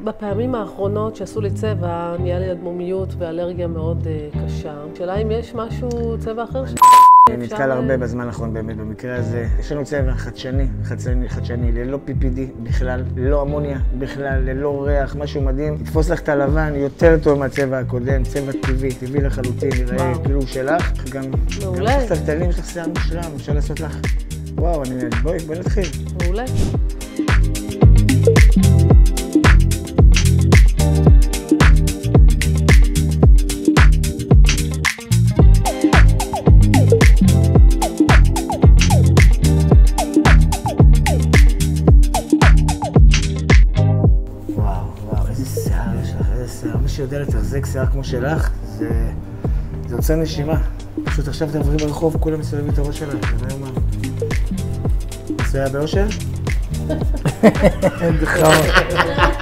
בפעמים האחרונות שעשו לי צבע, נהיה לי אדמומיות ואלרגיה מאוד קשה. השאלה אם יש משהו, צבע אחר אני נתקל הרבה בזמן האחרון באמת במקרה הזה. יש לנו צבע חדשני, ללא PPD בכלל, ללא אמוניה בכלל, ללא ריח, משהו מדהים. יתפוס לך את הלבן יותר טוב מהצבע הקודם, צבע טבעי לחלוטין, נראה כאילו שלך. גם יש לך טלטלים, יש לך שיער מושלם, אפשר לעשות לך. וואו, בואי נתחיל. מעולה. מי שיודע לתחזק שיער כמו שלך, זה עוצר נשימה. פשוט עכשיו תעברי ברחוב, כולם מסתובבים את הראש שלך, זה לא יאומן. זה היה באושר? אין דחרות.